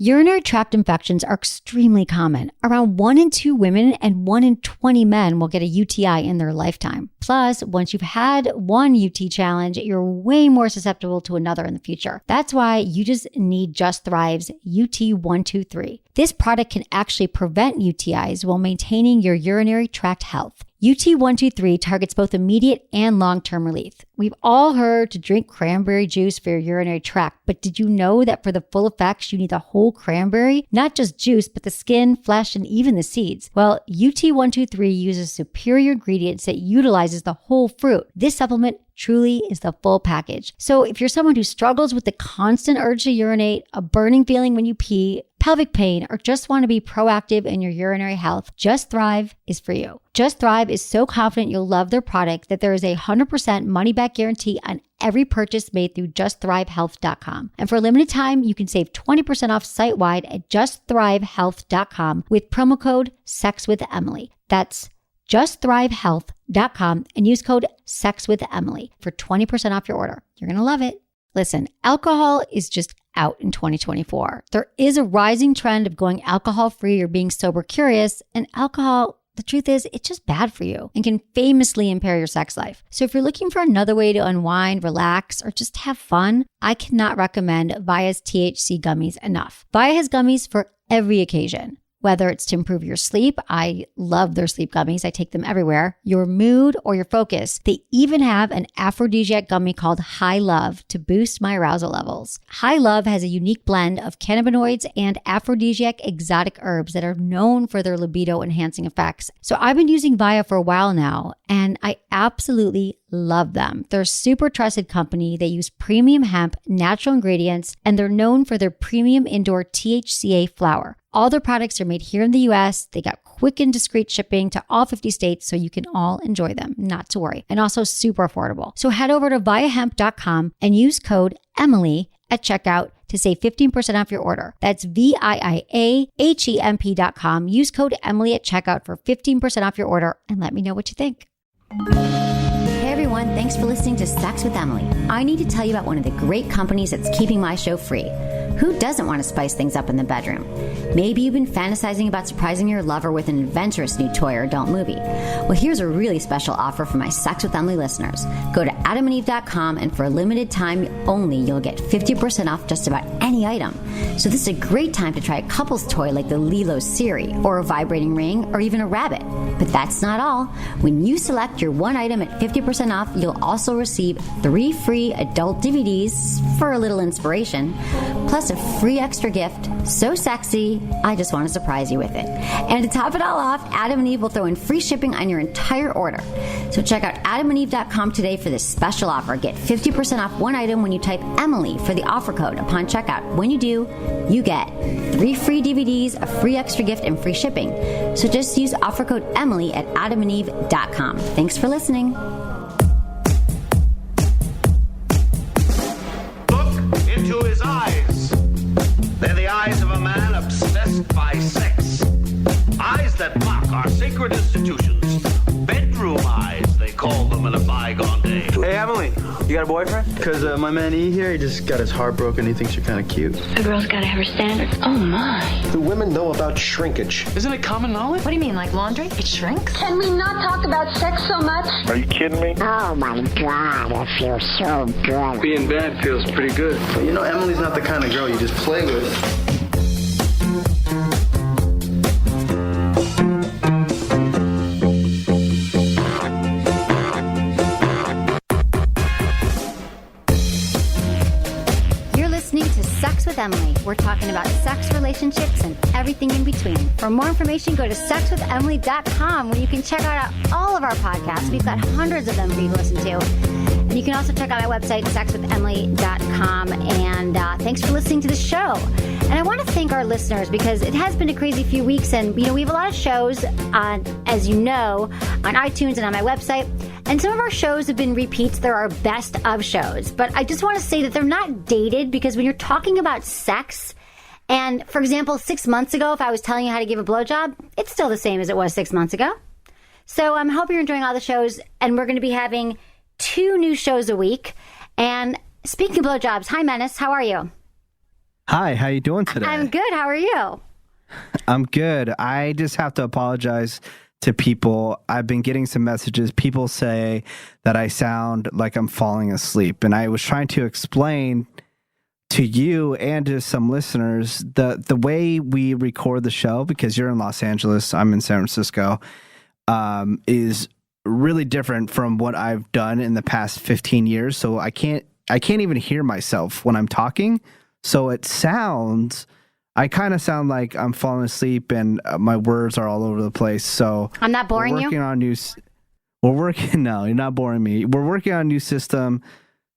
Urinary tract infections are extremely common. Around 1 in 2 women and 1 in 20 men will get a UTI in their lifetime. Plus, once you've had one UT challenge, you're way more susceptible to another in the future. That's why you just need Just Thrive's UT123. This product can actually prevent UTIs while maintaining your urinary tract health. UT123 targets both immediate and long-term relief. We've all heard to drink cranberry juice for your urinary tract, but did you know that for the full effects, you need the whole cranberry? Not just juice, but the skin, flesh, and even the seeds. Well, UT123 uses superior ingredients that utilizes the whole fruit. This supplement truly is the full package. So if you're someone who struggles with the constant urge to urinate, a burning feeling when you pee, pelvic pain, or just want to be proactive in your urinary health, Just Thrive is for you. Just Thrive is so confident you'll love their product that there is a 100% money-back guarantee on every purchase made through justthrivehealth.com. And for a limited time, you can save 20% off site-wide at justthrivehealth.com with promo code SEXWithEmily. That's justthrivehealth.com and use code SEXWithEmily for 20% off your order. You're going to love it. Listen, alcohol is just out in 2024. There is a rising trend of going alcohol-free or being sober curious, and alcohol, the truth is, it's just bad for you and can famously impair your sex life. So if you're looking for another way to unwind, relax, or just have fun, I cannot recommend Via's THC gummies enough. Via has gummies for every occasion. Whether it's to improve your sleep, I love their sleep gummies. I take them everywhere. Your mood or your focus. They even have an aphrodisiac gummy called High Love to boost my arousal levels. High Love has a unique blend of cannabinoids and aphrodisiac exotic herbs that are known for their libido enhancing effects. So I've been using Via for a while now, and I absolutely love them. They're a super trusted company. They use premium hemp, natural ingredients, and they're known for their premium indoor THCA flower. All their products are made here in the US. They got quick and discreet shipping to all 50 states, so you can all enjoy them, not to worry. And also super affordable. So head over to viahemp.com and use code Emily at checkout to save 15% off your order. That's VIIAHEMP.com. Use code Emily at checkout for 15% off your order and let me know what you think. Hey everyone, thanks for listening to Sex with Emily. I need to tell you about one of the great companies that's keeping my show free. Who doesn't want to spice things up in the bedroom? Maybe you've been fantasizing about surprising your lover with an adventurous new toy or adult movie. Well, here's a really special offer for my Sex with Emily listeners. Go to adamandeve.com and for a limited time only, you'll get 50% off just about any item. So this is a great time to try a couple's toy like the Lilo Siri or a vibrating ring or even a rabbit. But that's not all. When you select your one item at 50% off, you'll also receive 3 free adult DVDs for a little inspiration, plus a free extra gift so sexy, I just want to surprise you with it. And to top it all off, Adam and Eve will throw in free shipping on your entire order. So check out adamandeve.com today for this special offer. Get 50% off one item when you type Emily for the offer code upon checkout. When you do, you get 3 free DVDs, a free extra gift, and free shipping. So just use offer code Emily at adamandeve.com. Thanks for listening. Look into his eyes. They're the eyes of a man obsessed by sex. Eyes that mock our sacred institutions. Bedroom eyes, they call them in a bygone day. Hey, Emily, you got a boyfriend? Because my man E here, he just got his heart broken. He thinks you're kind of cute. A girl's got to have her standards. Oh, my. Do women know about shrinkage? Isn't it common knowledge? What do you mean, like laundry? It shrinks? Can we not talk about sex so much? Are you kidding me? Oh my God, it feels so good. Being bad feels pretty good. But you know, Emily's not the kind of girl you just play with. With Emily. We're talking about sex, relationships, and everything in between. For more information, go to sexwithemily.com where you can check out all of our podcasts. We've got hundreds of them for you to listen to. And you can also check out my website, sexwithemily.com. And thanks for listening to the show. And I want to thank our listeners because it has been a crazy few weeks. And, you know, we have a lot of shows on, as you know, on iTunes and on my website. And some of our shows have been repeats. They're our best of shows. But I just want to say that they're not dated because when you're talking about sex, and for example, 6 months ago, if I was telling you how to give a blowjob, it's still the same as it was 6 months ago. So I hope you're enjoying all the shows. And we're going to be having 2 new shows a week. And speaking of blowjobs, hi, Menace. How are you? Hi, how you doing today? I'm good. How are you? I'm good. I just have to apologize to people. I've been getting some messages. People say that I sound like I'm falling asleep. And I was trying to explain to you and to some listeners the way we record the show, because you're in Los Angeles, I'm in San Francisco, is really different from what I've done in the past 15 years. So I can't even hear myself when I'm talking. So I kind of sound like I'm falling asleep and my words are all over the place. So I'm not boring we're working you? on no, you're not boring me. We're working on a new system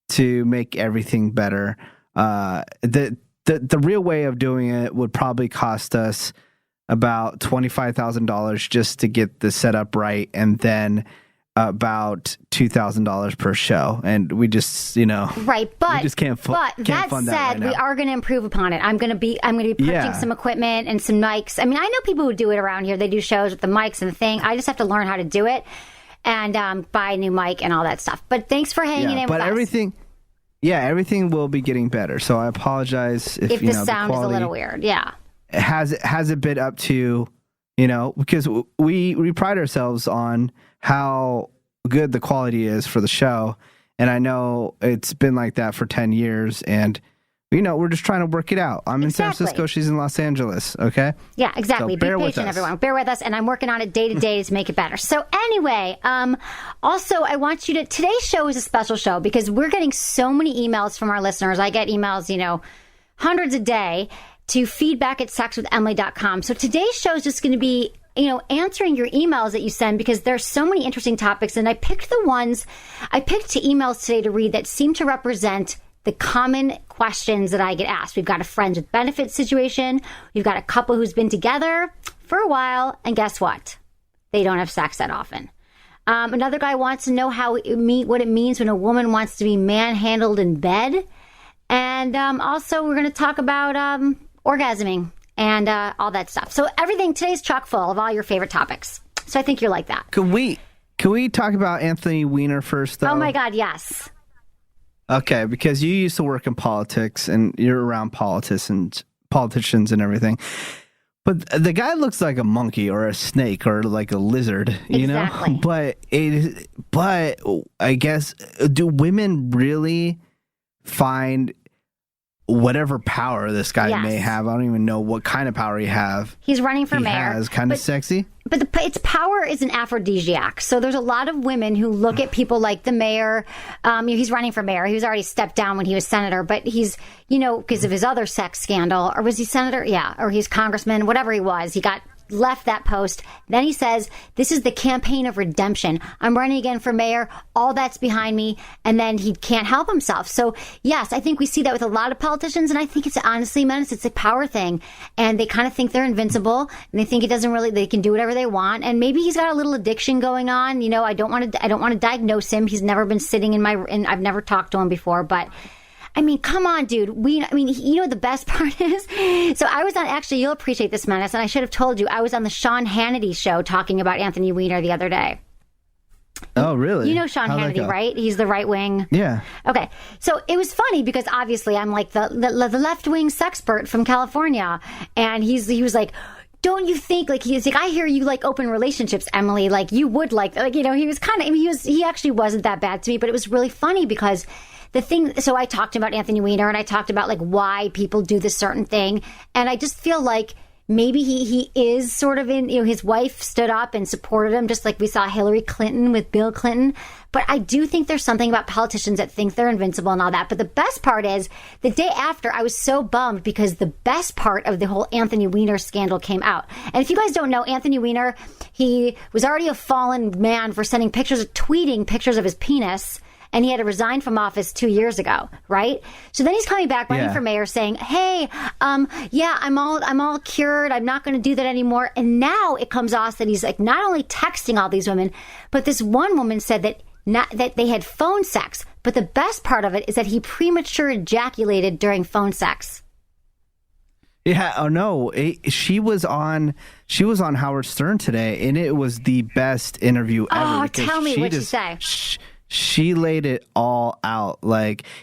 to make everything better. The real way of doing it would probably cost us about $25,000 just to get the setup right, and then about $2,000 per show, and we just right, but we just can't that fund said, that right we now. are going to improve upon it. I'm going to be purchasing some equipment and some mics. I mean, I know people who do it around here. They do shows with the mics and the thing. I just have to learn how to do it and buy a new mic and all that stuff. But thanks for hanging in with us. Everything will be getting better. So I apologize if the sound is a little weird. Yeah. Has it been up to, because we pride ourselves on how good the quality is for the show. And I know it's been like that for 10 years. And, we're just trying to work it out. I'm in San Francisco. She's in Los Angeles. Okay. Yeah, exactly. So be patient, everyone. Bear with us. And I'm working on it day to day to make it better. So anyway, also I want you to, today's show is a special show because we're getting so many emails from our listeners. I get emails, hundreds a day to feedback@sexwithemily.com. So today's show is just going to be, answering your emails that you send, because there's so many interesting topics. And I picked two emails today to read that seem to represent the common questions that I get asked. We've got a friends with benefits situation. We've got a couple who's been together for a while. And guess what? They don't have sex that often. Another guy wants to know what it means when a woman wants to be manhandled in bed. And also we're going to talk about orgasming and all that stuff. So everything today's chock full of all your favorite topics. So I think you're like that. Can we talk about Anthony Weiner first, though? Oh my God, yes. Okay, because you used to work in politics and you're around politicians and everything. But the guy looks like a monkey or a snake or like a lizard, Exactly. But I guess, do women really find whatever power this guy may have? I don't even know what kind of power he have. He's running for mayor. Has kind of sexy. But its power is an aphrodisiac. So there's a lot of women who look at people like the mayor. He's running for mayor. He was already stepped down when he was senator, but he's, because of his other sex scandal. Or was he senator? Yeah. Or he's congressman, whatever he was. He got left that post. Then he says, this is the campaign of redemption. I'm running again for mayor. All that's behind me. And then he can't help himself. So yes, I think we see that with a lot of politicians. And I think it's honestly, Menace, it's a power thing. And they kind of think they're invincible. And they think they can do whatever they want. And maybe he's got a little addiction going on. I don't want to diagnose him. He's never been sitting I've never talked to him before, but I mean, come on, dude. The best part is? So I was on, actually, you'll appreciate this, Menace, and I should have told you, I was on the Sean Hannity show talking about Anthony Weiner the other day. Oh, really? You know Sean Hannity, right? He's the right wing. Yeah. Okay. So it was funny because obviously I'm like the left wing sexpert from California. And he was like, don't you think, he's like, I hear you like open relationships, Emily, like you would he was kind of, he actually wasn't that bad to me, but it was really funny because so I talked about Anthony Weiner and I talked about why people do this certain thing. And I just feel like maybe he is sort of his wife stood up and supported him, just like we saw Hillary Clinton with Bill Clinton. But I do think there's something about politicians that think they're invincible and all that. But the best part is the day after, I was so bummed because the best part of the whole Anthony Weiner scandal came out. And if you guys don't know, Anthony Weiner, he was already a fallen man for tweeting pictures of his penis. And he had to resign from office 2 years ago, right? So then he's coming back running for mayor saying, hey, I'm all cured. I'm not going to do that anymore. And now it comes off that he's not only texting all these women, but this one woman said that they had phone sex. But the best part of it is that he premature ejaculated during phone sex. Yeah. Oh no. She was on Howard Stern today, and it was the best interview ever. Oh, tell me what she say. She laid it all out.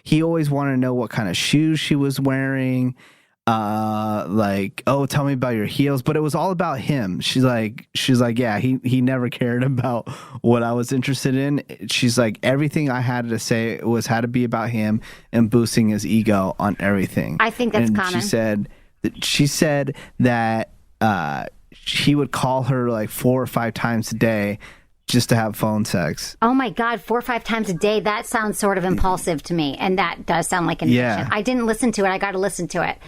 He always wanted to know what kind of shoes she was wearing. like, oh, tell me about your heels, but it was all about him. She's like, yeah, he never cared about what I was interested in. She's like, everything I had to say had to be about him and boosting his ego on everything. I think that's common. She said that he would call her like 4 or 5 times a day just to have phone sex. Oh my God, 4 or 5 times a day. That sounds sort of impulsive to me. And that does sound like an addiction. I didn't listen to it. I got to listen to it.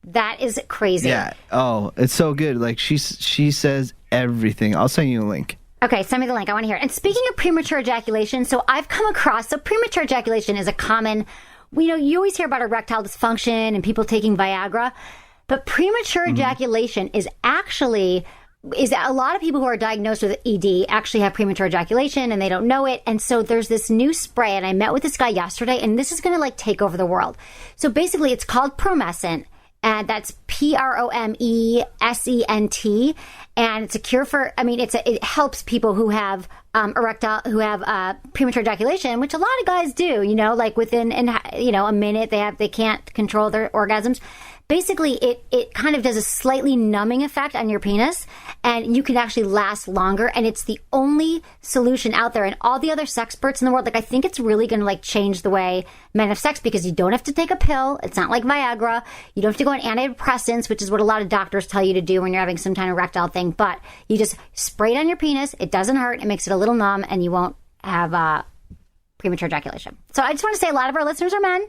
That is crazy. Yeah. Oh, it's so good. Like she says everything. I'll send you a link. Okay, send me the link. I want to hear it. And speaking of premature ejaculation, so I've come across, so premature ejaculation is a common, you always hear about erectile dysfunction and people taking Viagra, but premature ejaculation is a lot of people who are diagnosed with ED actually have premature ejaculation and they don't know it. And so there's this new spray, and I met with this guy yesterday, and this is going to like take over the world. So basically it's called Promescent, and that's Promescent, and it's a cure for, it helps people who have premature ejaculation, which a lot of guys do, like within, a minute they can't control their orgasms. Basically, it kind of does a slightly numbing effect on your penis, and you can actually last longer. And it's the only solution out there. And all the other sexperts in the world, like, I think it's really going to like change the way men have sex, because you don't have to take a pill. It's not like Viagra. You don't have to go on antidepressants, which is what a lot of doctors tell you to do when you're having some kind of erectile thing. But you just spray it on your penis. It doesn't hurt. It makes it a little numb, and you won't have premature ejaculation. So I just want to say a lot of our listeners are men.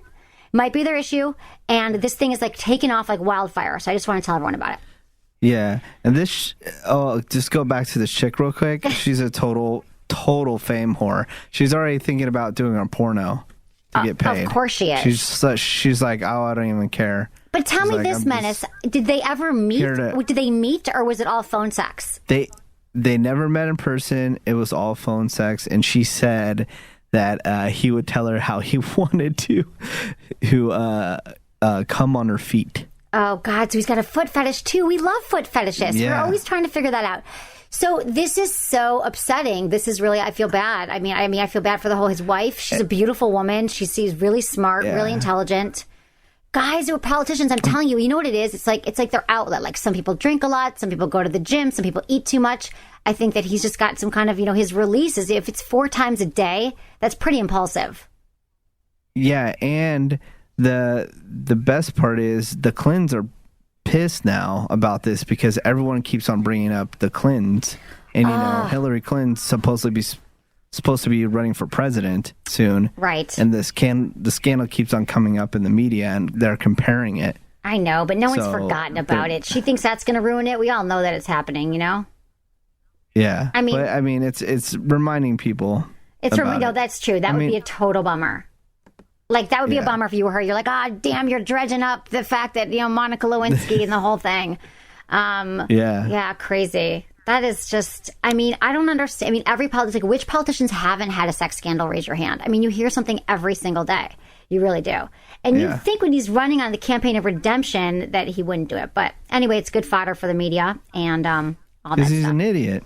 Might be their issue, and this thing is like taking off like wildfire. So I just want to tell everyone about it. Yeah, and just go back to this chick real quick. She's a total fame whore. She's already thinking about doing a porno to get paid. Of course she is. She's like, oh, I don't even care. But tell me this, Menace, did they ever meet? Did they meet, or was it all phone sex? They never met in person. It was all phone sex, and she said that he would tell her how he wanted to come on her feet. Oh, God. So he's got a foot fetish, too. We love foot fetishes. Yeah. We're always trying to figure that out. So this is so upsetting. This is really, I feel bad. I mean, I feel bad for his wife. She's a beautiful woman. She's really smart, really intelligent. Guys who are politicians, I'm telling you, you know what it is? It's like their outlet. Like, some people drink a lot. Some people go to the gym. Some people eat too much. I think that he's just got some kind of, his release is, if it's 4 times a day, that's pretty impulsive. Yeah, and the best part is the Clintons are pissed now about this, because everyone keeps on bringing up the Clintons. And, Hillary Clinton's supposed to be running for president soon. Right. And the scandal keeps on coming up in the media, and they're comparing it. I know, but no one's forgotten about it. She thinks that's going to ruin it. We all know that it's happening, Yeah. It's reminding people. That's true. That would be a total bummer. Like, that would be a bummer if you were her. You're like, damn, you're dredging up the fact that, Monica Lewinsky and the whole thing. Yeah, crazy. That is just, I don't understand. Every politician, which politicians haven't had a sex scandal? Raise your hand. You hear something every single day. You really do. And you think when he's running on the campaign of redemption that he wouldn't do it. But anyway, it's good fodder for the media and all that stuff. Because he's an idiot.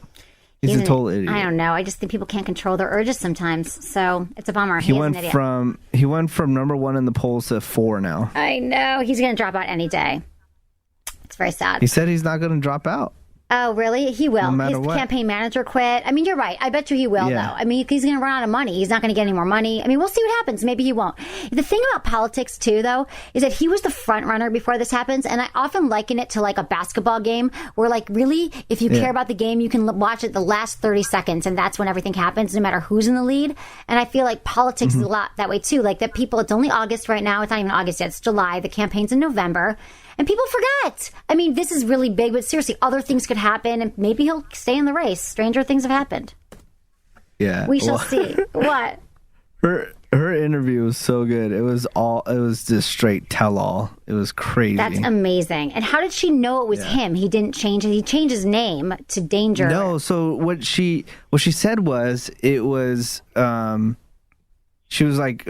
He's a total idiot. I don't know. I just think people can't control their urges sometimes. So it's a bummer. He went from number 1 in the polls to 4 now. I know. He's going to drop out any day. It's very sad. He said he's not going to drop out. Oh, really? He will. No matter His what. campaign manager quit. You're right. I bet you he will, though. He's going to run out of money. He's not going to get any more money. We'll see what happens. Maybe he won't. The thing about politics, too, though, is that he was the front runner before this happens. And I often liken it to like a basketball game where, like, really, if you care about the game, you can watch it the last 30 seconds. And that's when everything happens, no matter who's in the lead. And I feel like politics is a lot that way, too. Like, that people, it's only August right now. It's not even August yet. It's July. The campaign's in November. And people forget. This is really big, but seriously, other things could happen, and maybe he'll stay in the race. Stranger things have happened. Yeah. We shall see. What? Her interview was so good. It was just straight tell-all. It was crazy. That's amazing. And how did she know it was him? He didn't change it. He changed his name to Danger. No, so what she said was, it was she was like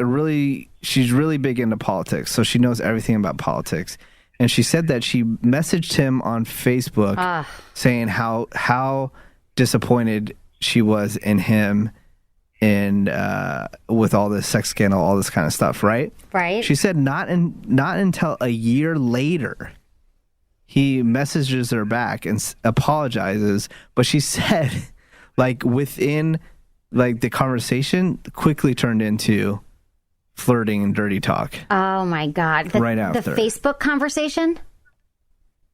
she's really big into politics, so she knows everything about politics. And she said that she messaged him on Facebook saying how disappointed she was in him and with all this sex scandal, all this kind of stuff, right? Right. She said not until a year later he messages her back and apologizes, but she said, like, within like the conversation quickly turned into flirting and dirty talk. Oh my God. Right after. The Facebook conversation?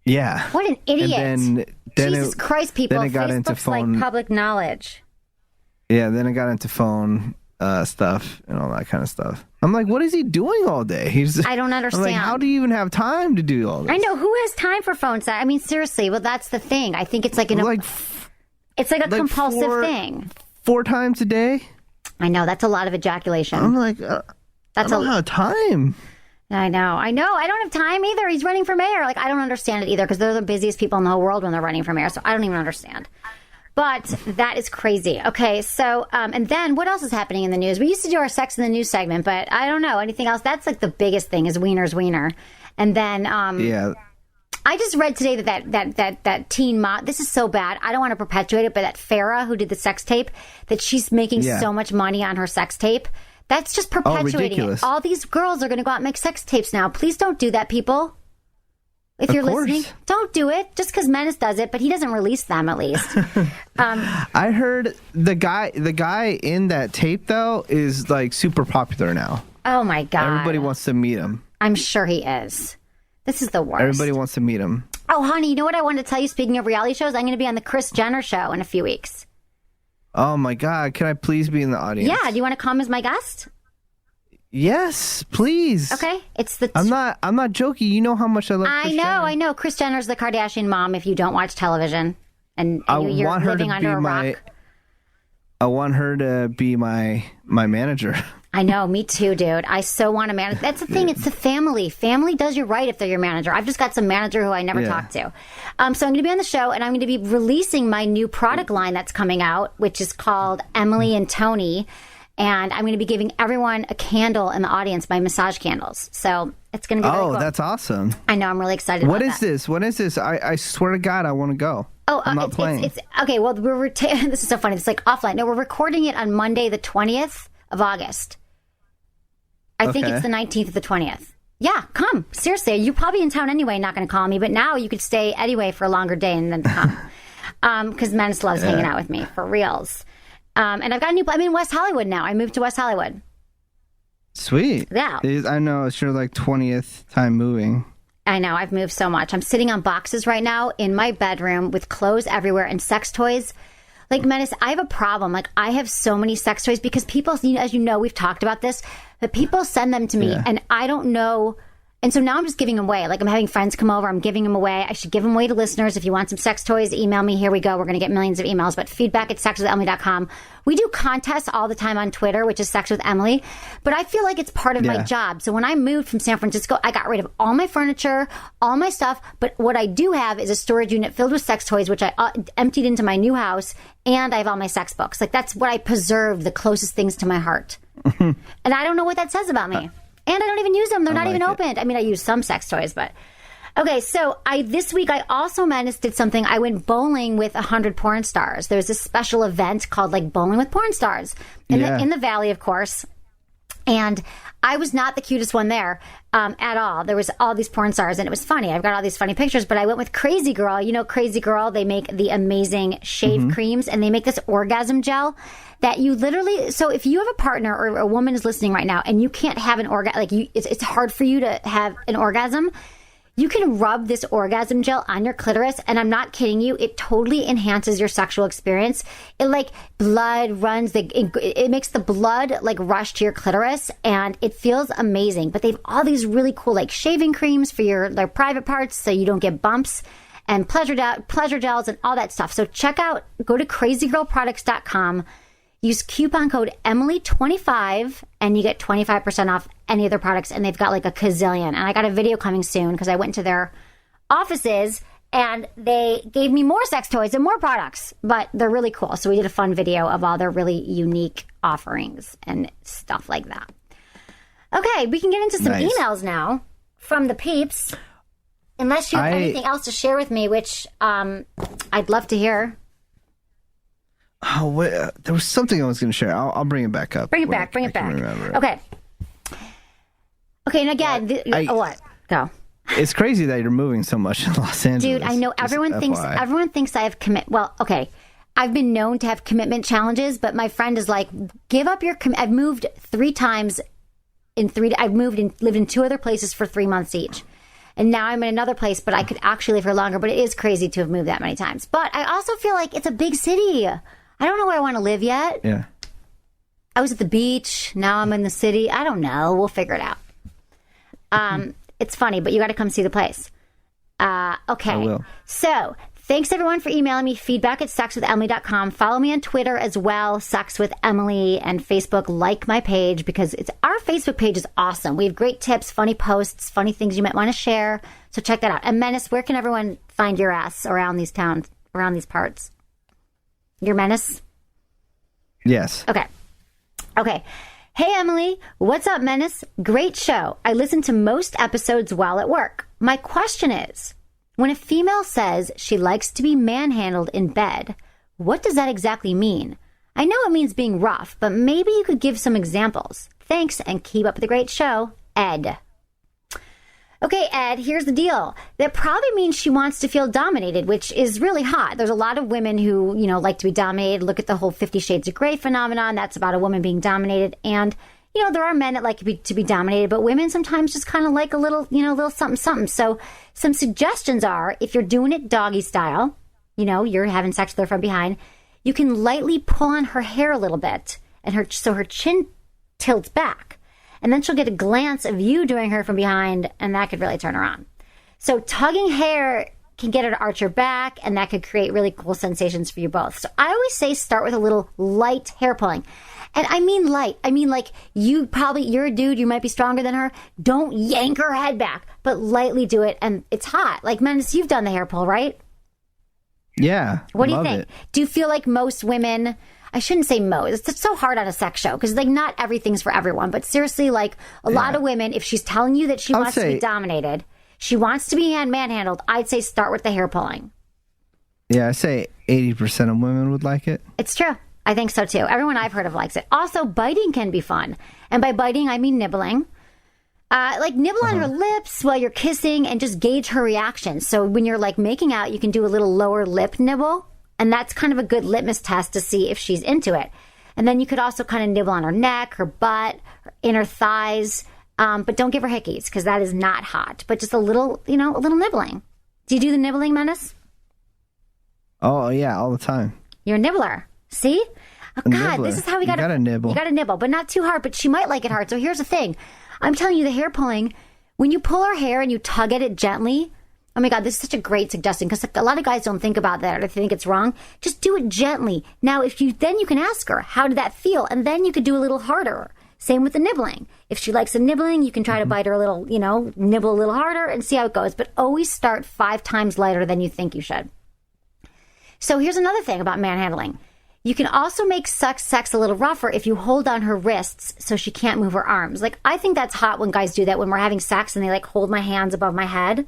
Yeah. What an idiot. And then Jesus Christ, people. Then it got into Facebook's phone, like public knowledge. Yeah, then it got into phone stuff and all that kind of stuff. I'm like, what is he doing all day? I don't understand. I'm like, how do you even have time to do all this? I know. Who has time for phone sex? I mean, seriously. Well, that's the thing. I think it's like it's like a compulsive thing. 4 times a day? I know. That's a lot of ejaculation. I'm like, I don't have time. I know. I don't have time either. He's running for mayor. Like, I don't understand it either because they're the busiest people in the whole world when they're running for mayor. So I don't even understand. But that is crazy. Okay, so, and then what else is happening in the news? We used to do our Sex in the News segment, but I don't know. Anything else? That's like the biggest thing is Wiener's Wiener. And then, yeah. I just read today that teen mom, this is so bad. I don't want to perpetuate it, but that Farrah who did the sex tape, that she's making so much money on her sex tape. That's just perpetuating it. All these girls are going to go out and make sex tapes now. Please don't do that, people. If you're listening, don't do it. Just because Menace does it, but he doesn't release them at least. I heard the guy in that tape though is like super popular now. Oh my God! Everybody wants to meet him. I'm sure he is. This is the worst. Everybody wants to meet him. Oh, honey, you know what I wanted to tell you? Speaking of reality shows, I'm going to be on the Kris Jenner show in a few weeks. Oh my God! Can I please be in the audience? Yeah. Do you want to come as my guest? Yes, please. Okay, it's the. I'm not joking. You know how much I love. I know. Kris Jenner's the Kardashian mom. If you don't watch television, and you're living under a rock. I want her to be my manager. I know, me too, dude. I so want to manage. That's the thing. It's the family. Family does you right if they're your manager. I've just got some manager who I never talked to. So I'm going to be on the show, and I'm going to be releasing my new product line that's coming out, which is called Emily and Tony. And I'm going to be giving everyone a candle in the audience, my massage candles. So it's going to be really cool. That's awesome. I know. I'm really excited about that. What is this? I swear to God, I want to go. I'm not playing. It's okay. Well, this is so funny. It's like offline. No, we're recording it on Monday, the 20th of August. I think it's the 19th of the 20th. Yeah, come. Seriously. You're probably in town anyway, not going to call me. But now you could stay anyway for a longer day and then come. Because Menace loves hanging out with me, for reals. And I've got I'm in West Hollywood now. I moved to West Hollywood. Sweet. Yeah. I know. It's your like 20th time moving. I know. I've moved so much. I'm sitting on boxes right now in my bedroom with clothes everywhere and sex toys. Like, Menace, I have a problem. Like, I have so many sex toys because people, as you know, we've talked about this, but people send them to me and I don't know. And so now I'm just giving them away. Like, I'm having friends come over. I'm giving them away. I should give them away to listeners. If you want some sex toys, email me. Here we go. We're going to get millions of emails. But feedback@sexwithemily.com. We do contests all the time on Twitter, which is Sex with Emily. But I feel like it's part of my job. So when I moved from San Francisco, I got rid of all my furniture, all my stuff. But what I do have is a storage unit filled with sex toys, which I emptied into my new house. And I have all my sex books. Like, that's what I preserved, the closest things to my heart. And I don't know what that says about me. And I don't even use them. They're not even opened. I mean, I use some sex toys, but... Okay, so this week I also, Menace, did something. I went bowling with 100 porn stars. There's this special event called, like, Bowling with Porn Stars in the Valley, of course. And I was not the cutest one there at all. There was all these porn stars, and it was funny. I've got all these funny pictures, but I went with Crazy Girl. You know Crazy Girl? They make the amazing shave creams, and they make this orgasm gel that you literally... So if you have a partner or a woman is listening right now, and you can't have an orgasm... Like, it's hard for you to have an orgasm... You can rub this orgasm gel on your clitoris, and I'm not kidding you, it totally enhances your sexual experience. It, like, blood runs, it makes the blood, like, rush to your clitoris, and it feels amazing. But they have all these really cool, like, shaving creams for their private parts so you don't get bumps, and pleasure gels and all that stuff. So go to crazygirlproducts.com, use coupon code Emily25, and you get 25% off any of their products. And they've got like a gazillion. And I got a video coming soon because I went to their offices and they gave me more sex toys and more products. But they're really cool. So we did a fun video of all their really unique offerings and stuff like that. Okay, we can get into some emails now from the peeps. Unless you have anything else to share with me, which I'd love to hear. Oh, wait, there was something I was going to share. I'll bring it back up. Bring it back. Okay. Okay, and again, what? Go. It's crazy that you're moving so much in Los Angeles. Dude, I know Just everyone thinks I have Well, okay. I've been known to have commitment challenges, but my friend is like, give up your I've moved 3 times I've moved and lived in 2 other places for 3 months each. And now I'm in another place, but I could actually live here longer. But it is crazy to have moved that many times. But I also feel like it's a big city. I don't know where I want to live yet. Yeah. I was at the beach. Now I'm in the city. I don't know. We'll figure it out. It's funny, but you got to come see the place. Okay. I will. So thanks everyone for emailing me feedback at sexwithemily.com. Follow me on Twitter as well, Sex with Emily, and Facebook. Like my page because our Facebook page is awesome. We have great tips, funny posts, funny things you might want to share. So check that out. And Menace, where can everyone find your ass around these towns, around these parts? Your Menace? Yes. Okay. Hey, Emily. What's up, Menace? Great show. I listen to most episodes while at work. My question is, when a female says she likes to be manhandled in bed, what does that exactly mean? I know it means being rough, but maybe you could give some examples. Thanks, and keep up the great show. Ed. Okay, Ed, here's the deal. That probably means she wants to feel dominated, which is really hot. There's a lot of women who, like to be dominated. Look at the whole 50 Shades of Grey phenomenon. That's about a woman being dominated. And, there are men that like to be dominated, but women sometimes just kind of like a little, little something, something. So some suggestions are, if you're doing it doggy style, you're having sex with her from behind, you can lightly pull on her hair a little bit, and so her chin tilts back. And then she'll get a glance of you doing her from behind, and that could really turn her on. So tugging hair can get her to arch her back, and that could create really cool sensations for you both. So I always say start with a little light hair pulling. And I mean light. I mean like you're a dude, you might be stronger than her. Don't yank her head back, but lightly do it, and it's hot. Like, Menace, you've done the hair pull, right? Yeah. What do you think? Do you feel like most women... I shouldn't say most. It's so hard on a sex show because, not everything's for everyone. But seriously, a lot of women, if she's telling you that she wants to be dominated, she wants to be manhandled, I'd say start with the hair pulling. Yeah, I say 80% of women would like it. It's true. I think so, too. Everyone I've heard of likes it. Also, biting can be fun. And by biting, I mean nibbling. Nibble on her lips while you're kissing and just gauge her reaction. So when you're, making out, you can do a little lower lip nibble. And that's kind of a good litmus test to see if she's into it. And then you could also kind of nibble on her neck, her butt, her inner thighs. But don't give her hickeys because that is not hot. But just a little, a little nibbling. Do you do the nibbling, Menace? Oh, yeah, all the time. You're a nibbler. See? Oh, God, nibbler. This is how we got to nibble. You got to nibble, but not too hard. But she might like it hard. So here's the thing. I'm telling you, the hair pulling, when you pull her hair and you tug at it gently... Oh my God, this is such a great suggestion because a lot of guys don't think about that or think it's wrong. Just do it gently. Now, then you can ask her, how did that feel? And then you could do a little harder. Same with the nibbling. If she likes the nibbling, you can try to bite her a little, nibble a little harder and see how it goes. But always start 5 times lighter than you think you should. So here's another thing about manhandling. You can also make sex a little rougher if you hold on her wrists so she can't move her arms. I think that's hot when guys do that when we're having sex and they hold my hands above my head.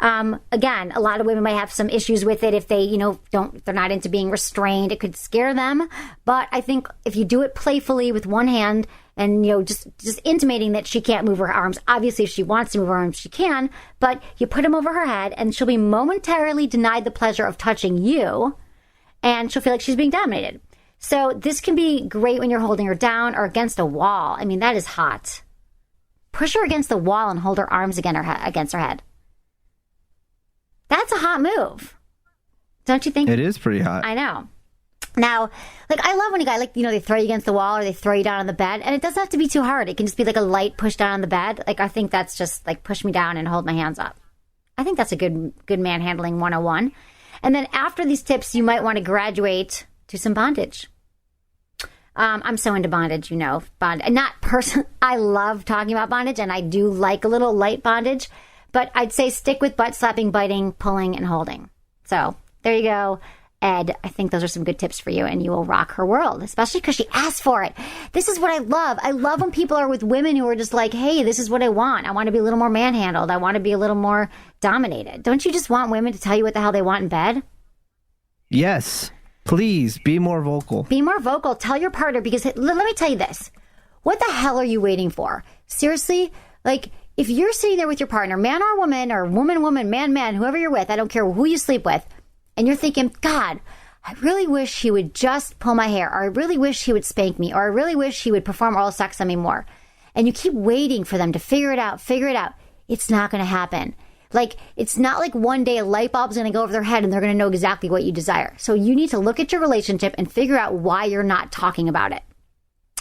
Again, a lot of women might have some issues with it if they, they're not into being restrained. It could scare them. But I think if you do it playfully with one hand and, just intimating that she can't move her arms, obviously if she wants to move her arms, she can, but you put them over her head and she'll be momentarily denied the pleasure of touching you and she'll feel like she's being dominated. So this can be great when you're holding her down or against a wall. I mean, that is hot. Push her against the wall and hold her arms against her head. That's a hot move. Don't you think? It is pretty hot. I know. Now, I love when a guy, they throw you against the wall or they throw you down on the bed. And it doesn't have to be too hard. It can just be a light push down on the bed. I think that's just push me down and hold my hands up. I think that's a good manhandling 101. And then after these tips, you might want to graduate to some bondage. I'm so into bondage, bondage. I love talking about bondage and I do like a little light bondage. But I'd say stick with butt slapping, biting, pulling, and holding. So there you go, Ed. I think those are some good tips for you, and you will rock her world, especially because she asked for it. This is what I love. I love when people are with women who are just like, hey, this is what I want. I want to be a little more manhandled. I want to be a little more dominated. Don't you just want women to tell you what the hell they want in bed? Yes. Please, be more vocal. Be more vocal. Tell your partner, because let me tell you this. What the hell are you waiting for? Seriously? if you're sitting there with your partner, man or woman, man, whoever you're with, I don't care who you sleep with, and you're thinking, God, I really wish he would just pull my hair, or I really wish he would spank me, or I really wish he would perform oral sex on me more. And you keep waiting for them to figure it out. It's not going to happen. Like, it's not like one day a light bulb's going to go over their head and they're going to know exactly what you desire. So you need to look at your relationship and figure out why you're not talking about it.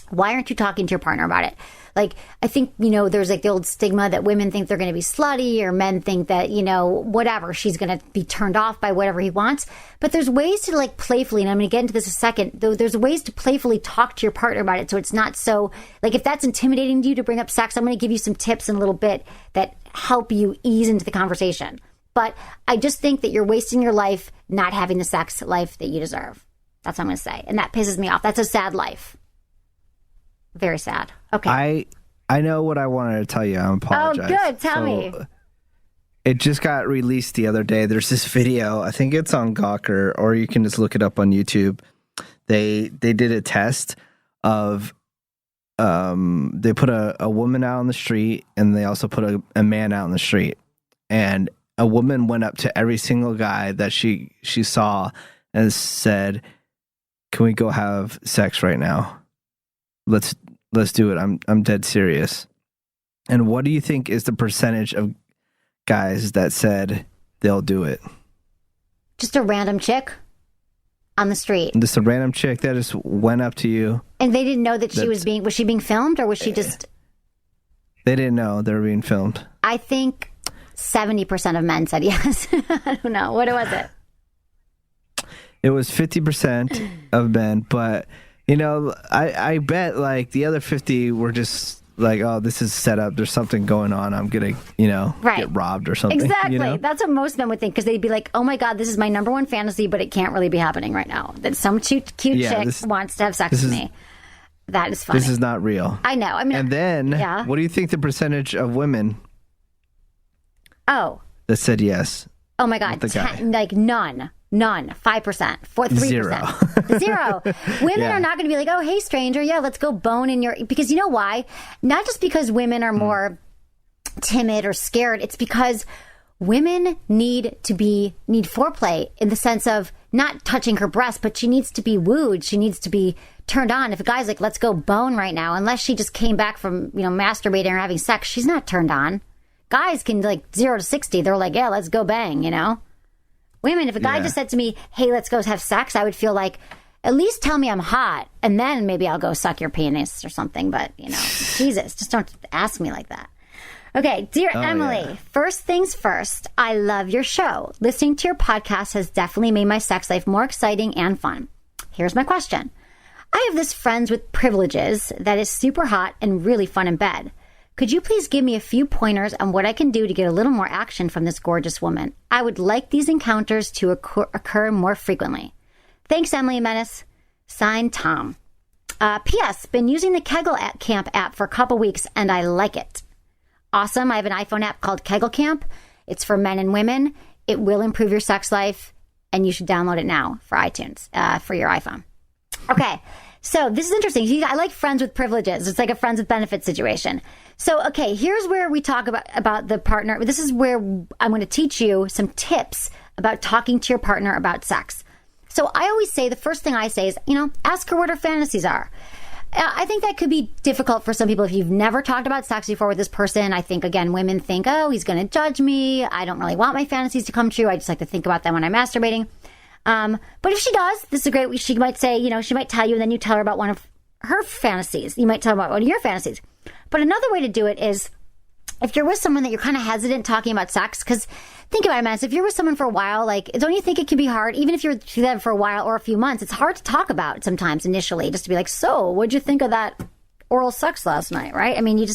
Why aren't you talking to your partner about it? Like, I think, there's like the old stigma that women think they're going to be slutty, or men think that, whatever, she's going to be turned off by whatever he wants. But there's ways to like playfully, and I'm going to get into this in a second, though, there's ways to playfully talk to your partner about it. So it's not so, like, if that's intimidating to you to bring up sex, I'm going to give you some tips in a little bit that help you ease into the conversation. But I just think that you're wasting your life not having the sex life that you deserve. That's what I'm going to say. And that pisses me off. That's a sad life. Very sad. Okay. I know what I wanted to tell you. I apologize. Oh, good. Tell me. It just got released the other day. There's this video. I think it's on Gawker, or you can just look it up on YouTube. They did a test of they put a woman out on the street, and they also put a man out on the street. And a woman went up to every single guy that she saw and said, "Can we go have sex right now? Let's do it. I'm dead serious." And what do you think is the percentage of guys that said they'll do it? Just a random chick on the street. Just a random chick that just went up to you. And they didn't know that she was she being filmed, or was she just... They didn't know they were being filmed. I think 70% of men said yes. I don't know. What was it? It was 50% of men, but... I bet like the other 50 were just like, oh, this is set up. There's something going on. I'm going to, get robbed or something. Exactly. That's what most men would think, because they'd be like, oh my God, this is my number one fantasy, but it can't really be happening right now. That some cute chick wants to have sex with me. That is funny. This is not real. I know. I mean, and then what do you think the percentage of women that said yes? Oh my God. Like none. 5%, 3%. Zero. Women are not going to be like, oh, hey, stranger, let's go bone in your... Because you know why? Not just because women are more timid or scared. It's because women need foreplay, in the sense of not touching her breast, but she needs to be wooed. She needs to be turned on. If a guy's like, let's go bone right now, unless she just came back from, masturbating or having sex, she's not turned on. Guys can, like, 0 to 60. They're like, yeah, let's go bang, Women, if a guy just said to me, hey, let's go have sex, I would feel like, at least tell me I'm hot, and then maybe I'll go suck your penis or something. But, Jesus, just don't ask me like that. Okay, dear Emily, first things first, I love your show. Listening to your podcast has definitely made my sex life more exciting and fun. Here's my question. I have this friends with privileges that is super hot and really fun in bed. Could you please give me a few pointers on what I can do to get a little more action from this gorgeous woman? I would like these encounters to occur more frequently. Thanks, Emily Menace. Signed, Tom. P.S. Been using the Kegel Camp app for a couple weeks, and I like it. Awesome. I have an iPhone app called Kegel Camp. It's for men and women. It will improve your sex life, and you should download it now for iTunes, for your iPhone. Okay. So this is interesting. I like friends with privileges. It's like a friends with benefits situation. So, okay, here's where we talk about the partner. This is where I'm going to teach you some tips about talking to your partner about sex. So I always say, the first thing I say is, ask her what her fantasies are. I think that could be difficult for some people if you've never talked about sex before with this person. I think, again, women think, oh, he's going to judge me. I don't really want my fantasies to come true. I just like to think about them when I'm masturbating. But if she does, this is great. She might say, she might tell you, and then you tell her about one of her fantasies. You might tell her about one of your fantasies. But another way to do it is, if you're with someone that you're kind of hesitant talking about sex, because think about it, man. If you're with someone for a while, like, don't you think it can be hard, even if you're together for a while or a few months, it's hard to talk about sometimes initially, just to be like, so what'd you think of that oral sex last night, right? I mean,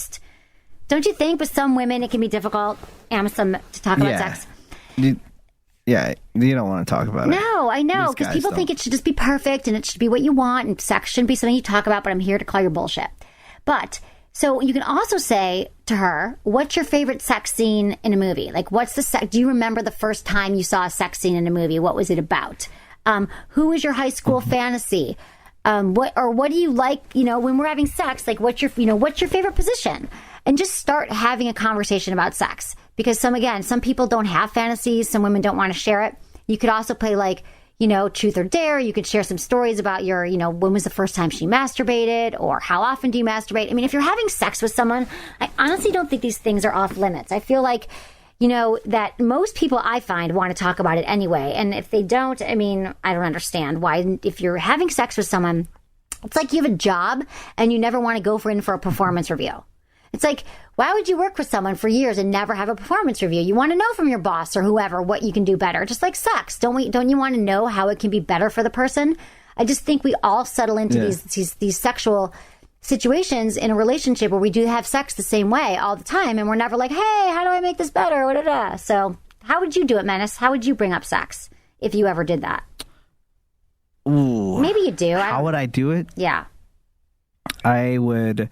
don't you think with some women it can be difficult, to talk about sex? Yeah, you don't want to talk about it. No, I know, because people think it should just be perfect and it should be what you want, and sex shouldn't be something you talk about, but I'm here to call your bullshit. But, so you can also say to her, what's your favorite sex scene in a movie? Like, do you remember the first time you saw a sex scene in a movie? What was it about? Who was your high school fantasy? What do you like, when we're having sex? Like, what's your favorite position? and just start having a conversation about sex. Because some people don't have fantasies. Some women don't want to share it. You could also play like, truth or dare. You could share some stories about your, when was the first time she masturbated, or how often do you masturbate? I mean, if you're having sex with someone, I honestly don't think these things are off limits. I feel like, that most people I find want to talk about it anyway. And if they don't, I mean, I don't understand why. If you're having sex with someone, it's like you have a job and you never want to go in for a performance review. It's like, why would you work with someone for years and never have a performance review? You want to know from your boss or whoever what you can do better. Just like sex. Don't you want to know how it can be better for the person? I just think we all settle into these sexual situations in a relationship where we do have sex the same way all the time, and we're never like, hey, how do I make this better? So how would you do it, Menace? How would you bring up sex if you ever did that? Ooh. Maybe you do. How would I do it? Yeah. I would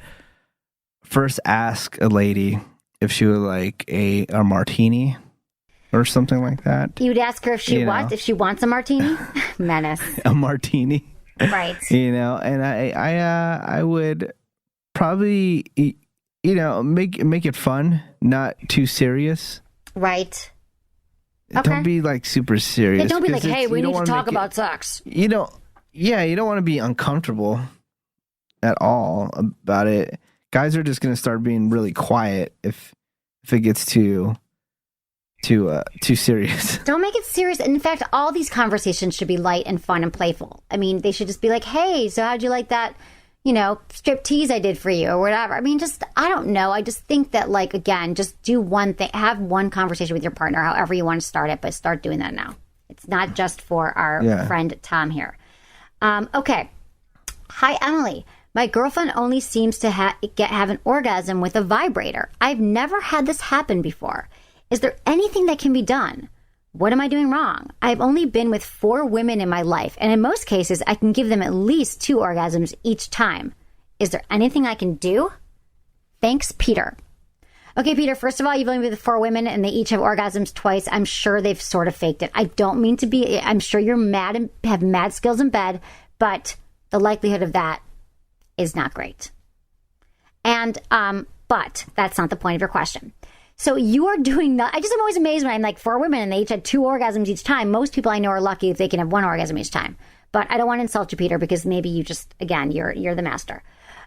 first ask a lady if she would like a martini or something like that. You would ask her if she wants a martini? Menace. A martini. Right. And I would probably, make it fun, not too serious. Right. Okay. Don't be like super serious. Yeah, don't be like, hey, we need to talk about sex. You don't want to be uncomfortable at all about it. Guys are just going to start being really quiet if it gets too serious. Don't make it serious. In fact, all these conversations should be light and fun and playful. I mean, they should just be like, hey, so how'd you like that, strip tease I did for you or whatever. I mean, I don't know. I just think that, like, again, just do one thing. Have one conversation with your partner, however you want to start it, but start doing that now. It's not just for our friend Tom here. Okay. Hi, Emily. My girlfriend only seems to have an orgasm with a vibrator. I've never had this happen before. Is there anything that can be done? What am I doing wrong? I've only been with 4 women in my life, and in most cases, I can give them at least 2 orgasms each time. Is there anything I can do? Thanks, Peter. Okay, Peter, first of all, you've only been with 4 women, and they each have orgasms twice. I'm sure they've sort of faked it. I don't mean to be, I'm sure you're mad and have mad skills in bed, but the likelihood of that is not great. And, but that's not the point of your question. So you are doing I'm always amazed when I'm like 4 women and they each had 2 orgasms each time. Most people I know are lucky if they can have 1 orgasm each time. But I don't want to insult you, Peter, because maybe you just, again, you're the master.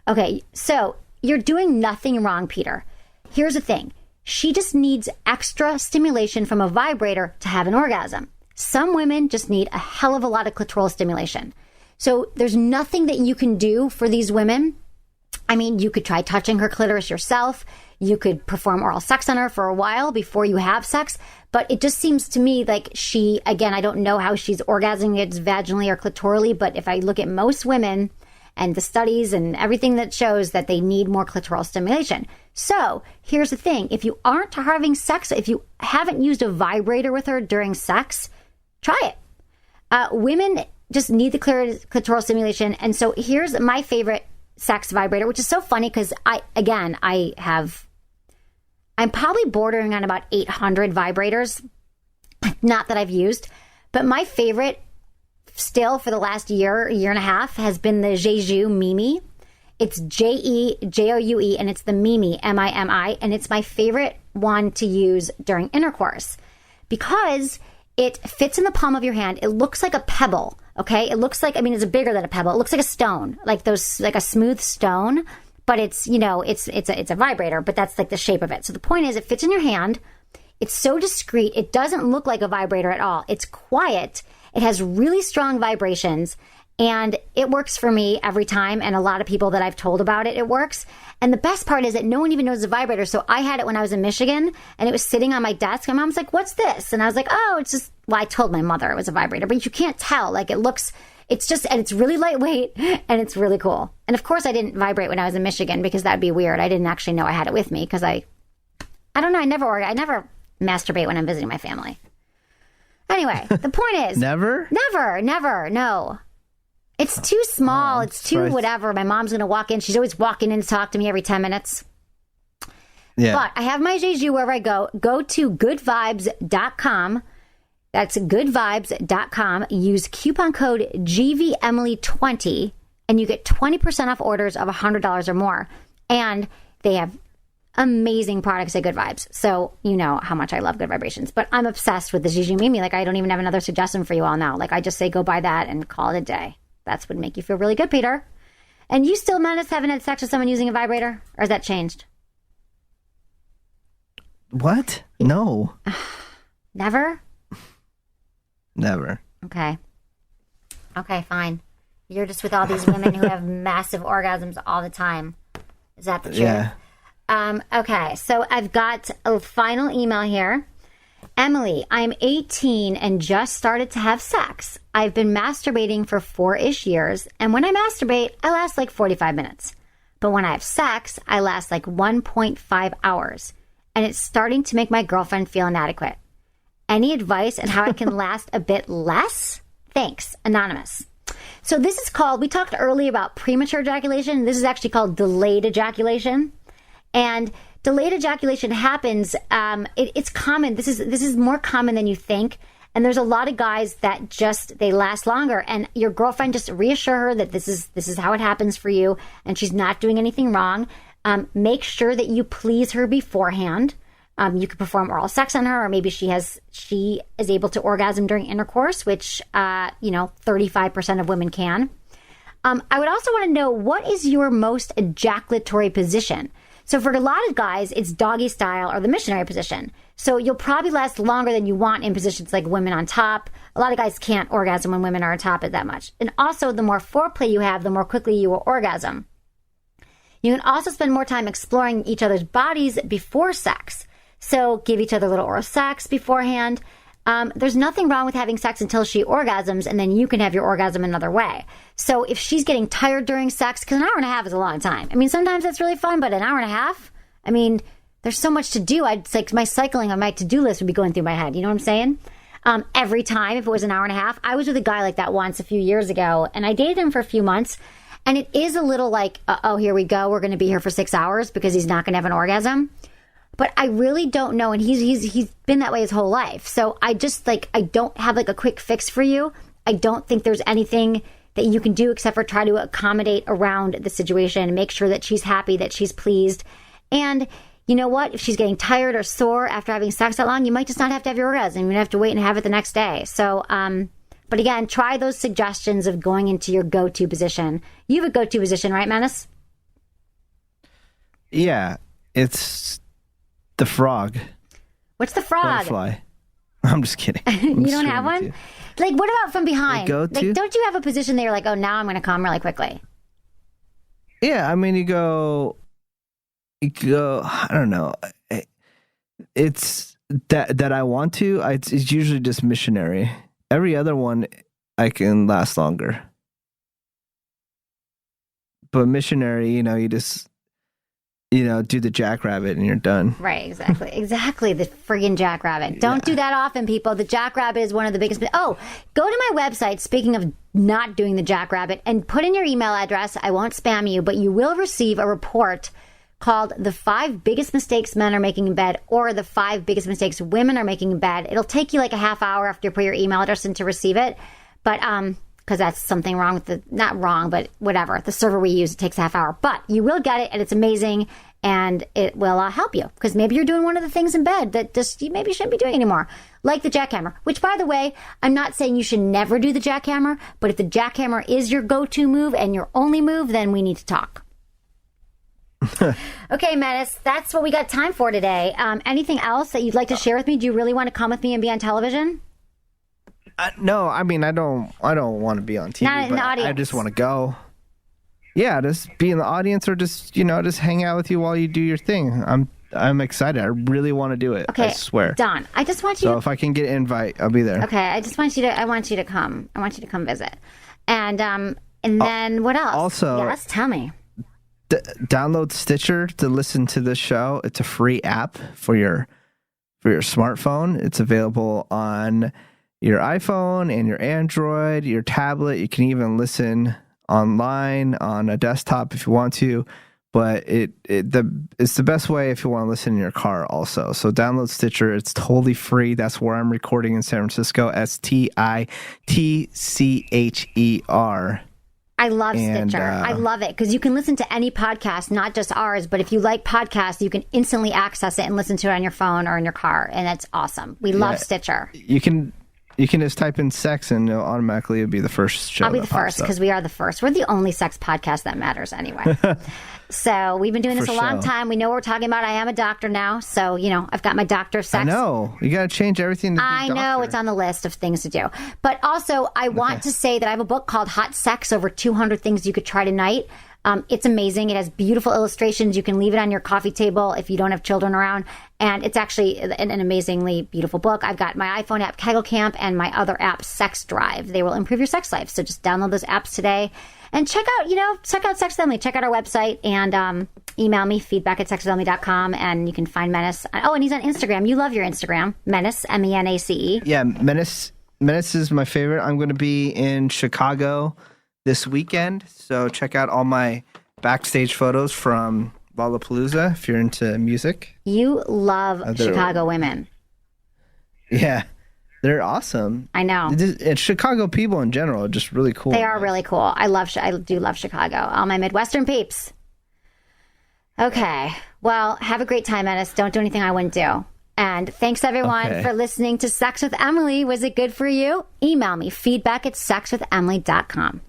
Okay, so you're doing nothing wrong, Peter. Here's the thing. She just needs extra stimulation from a vibrator to have an orgasm. Some women just need a hell of a lot of clitoral stimulation. So there's nothing that you can do for these women. I mean, you could try touching her clitoris yourself. You could perform oral sex on her for a while before you have sex. But it just seems to me like she, again, I don't know how she's orgasming it vaginally or clitorally, but if I look at most women and the studies and everything that shows that they need more clitoral stimulation. So here's the thing. If you aren't having sex, if you haven't used a vibrator with her during sex, try it. Women just need the clitoral stimulation. And so here's my favorite sex vibrator, which is so funny because I'm probably bordering on about 800 vibrators. Not that I've used, but my favorite still for the last year and a half has been the Jeju Mimi. It's Jejoue, and it's the Mimi, Mimi, and it's my favorite one to use during intercourse because it fits in the palm of your hand. It looks like a pebble, okay? It looks like, it's bigger than a pebble. It looks like a stone, like a smooth stone. But it's, it's a vibrator, but that's like the shape of it. So the point is it fits in your hand. It's so discreet. It doesn't look like a vibrator at all. It's quiet. It has really strong vibrations and it works for me every time. And a lot of people that I've told about it, it works. And the best part is that no one even knows it's a vibrator. So I had it when I was in Michigan and it was sitting on my desk. My mom's like, what's this? And I was like, oh, it's just, I told my mother it was a vibrator, but you can't tell. Like and it's really lightweight and it's really cool. And of course I didn't vibrate when I was in Michigan because that'd be weird. I didn't actually know I had it with me because I don't know. I never masturbate when I'm visiting my family. Anyway, the point is. Never, no. It's too small. It's too whatever. My mom's going to walk in. She's always walking in to talk to me every 10 minutes. Yeah. But I have my Jeju wherever I go. Go to goodvibes.com. That's goodvibes.com. Use coupon code GVEmily20 and you get 20% off orders of $100 or more. And they have amazing products at Good Vibes. So you know how much I love Good Vibrations. But I'm obsessed with the Gigi Mimi. Like, I don't even have another suggestion for you all now. Like, I just say go buy that and call it a day. That's what would make you feel really good, Peter. And you still, Menace, haven't had sex with someone using a vibrator? Or has that changed? What? No. Never? Never. Okay, fine. You're just with all these women who have massive orgasms all the time. Is that the truth? Yeah. Okay, so I've got a final email here. Emily, I'm 18 and just started to have sex. I've been masturbating for 4-ish years, and when I masturbate, I last like 45 minutes. But when I have sex, I last like 1.5 hours, and it's starting to make my girlfriend feel inadequate. Any advice on how I can last a bit less? Thanks, Anonymous. So this is called, we talked earlier about premature ejaculation. This is actually called delayed ejaculation. And delayed ejaculation happens, it's common. This is more common than you think. And there's a lot of guys that they last longer. And your girlfriend, just reassure her that this is how it happens for you. And she's not doing anything wrong. Make sure that you please her beforehand. You could perform oral sex on her, or maybe she is able to orgasm during intercourse, which, 35% of women can. I would also want to know, what is your most ejaculatory position? So for a lot of guys, it's doggy style or the missionary position. So you'll probably last longer than you want in positions like women on top. A lot of guys can't orgasm when women are on top it that much. And also, the more foreplay you have, the more quickly you will orgasm. You can also spend more time exploring each other's bodies before sex. So give each other a little oral sex beforehand. There's nothing wrong with having sex until she orgasms, and then you can have your orgasm another way. So if she's getting tired during sex, because an hour and a half is a long time. I mean, sometimes that's really fun, but an hour and a half? I mean, there's so much to do. It's like my cycling on my to-do list would be going through my head. You know what I'm saying? Every time, if it was an hour and a half. I was with a guy like that once a few years ago, and I dated him for a few months. And it is a little like, here we go. We're going to be here for 6 hours because he's not going to have an orgasm. But I really don't know. And he's been that way his whole life. So I just I don't have a quick fix for you. I don't think there's anything that you can do except for try to accommodate around the situation, make sure that she's happy, that she's pleased. And you know what? If she's getting tired or sore after having sex that long, you might just not have to have your orgasm. You might have to wait and have it the next day. So, but again, try those suggestions of going into your go-to position. You have a go-to position, right, Menace? Yeah, it's the frog. What's the frog? Butterfly. I'm just kidding. You don't have one? You. Like, what about from behind? Go-to? Don't you have a position that you're like, oh, now I'm going to come really quickly? Yeah, I mean, you go, I don't know. It's that I want to, it's usually just missionary. Every other one, I can last longer. But missionary, you just, do the jackrabbit and you're done. Right, exactly. Exactly, the friggin' jackrabbit. Don't do that often, people. The jackrabbit is one of the biggest... Oh, go to my website, speaking of not doing the jackrabbit, and put in your email address. I won't spam you, but you will receive a report called The 5 Biggest Mistakes Men Are Making in Bed, or The 5 Biggest Mistakes Women Are Making in Bed. It'll take you like a half hour after you put your email address in to receive it. But, because that's something wrong with the, not wrong, but whatever. The server we use, it takes a half hour. But you will get it, and it's amazing, and it will help you. Because maybe you're doing one of the things in bed that just you maybe shouldn't be doing anymore. Like the jackhammer, which, by the way, I'm not saying you should never do the jackhammer, but if the jackhammer is your go-to move and your only move, then we need to talk. Okay, Menace, that's what we got time for today. Anything else that you'd like to share with me? Do you really want to come with me and be on television? No, I mean, I don't want to be on TV. Not in but the audience. I just want to go. Yeah, just be in the audience, or just just hang out with you while you do your thing. I'm excited. I really want to do it. Okay, I swear. Don, I just want you. So if I can get an invite, I'll be there. Okay, I want you to come. I want you to come visit. And then what else? Also, yes, tell me. Download Stitcher to listen to this show. It's a free app for your smartphone. It's available on your iPhone and your Android, your tablet. You can even listen online on a desktop if you want to, but it's the best way if you want to listen in your car also. So download Stitcher. It's totally free. That's where I'm recording in San Francisco. STITCHER. I love Stitcher. I love it because you can listen to any podcast, not just ours, but if you like podcasts, you can instantly access it and listen to it on your phone or in your car, and it's awesome. We love Stitcher. You can just type in sex and it'll be the first show. I'll be the first because we are the first. We're the only sex podcast that matters anyway. So we've been doing this a long time. We know what we're talking about. I am a doctor now. So, I've got my Doctor of Sex. I know. You got to change everything to be I know. It's on the list of things to do. But also, I want to say that I have a book called Hot Sex, Over 200 Things You Could Try Tonight. It's amazing. It has beautiful illustrations. You can leave it on your coffee table if you don't have children around. And it's actually an amazingly beautiful book. I've got my iPhone app, Kegel Camp, and my other app, Sex Drive. They will improve your sex life. So just download those apps today. And check out Sex with Emily. Check out our website and email me, feedback@sexwithemily.com. And you can find Menace. Oh, and he's on Instagram. You love your Instagram. Menace, MENACE. Yeah, Menace is my favorite. I'm going to be in Chicago this weekend. So check out all my backstage photos from Lollapalooza if you're into music. You love Chicago women. Yeah. They're awesome. I know. And Chicago people in general are just really cool. They are really cool. I do love Chicago. All my Midwestern peeps. Okay. Well, have a great time, Menace. Don't do anything I wouldn't do. And thanks, everyone, for listening to Sex with Emily. Was it good for you? Email me, feedback@sexwithemily.com.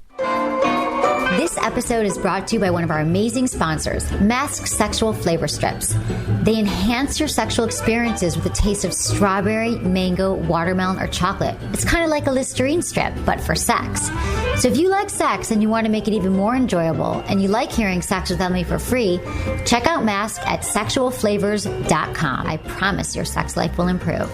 This episode is brought to you by one of our amazing sponsors, Mask Sexual Flavor Strips. They enhance your sexual experiences with a taste of strawberry, mango, watermelon, or chocolate. It's kind of like a Listerine strip, but for sex. So if you like sex and you want to make it even more enjoyable, and you like hearing Sex with Emily for free, check out Mask at sexualflavors.com. I promise your sex life will improve.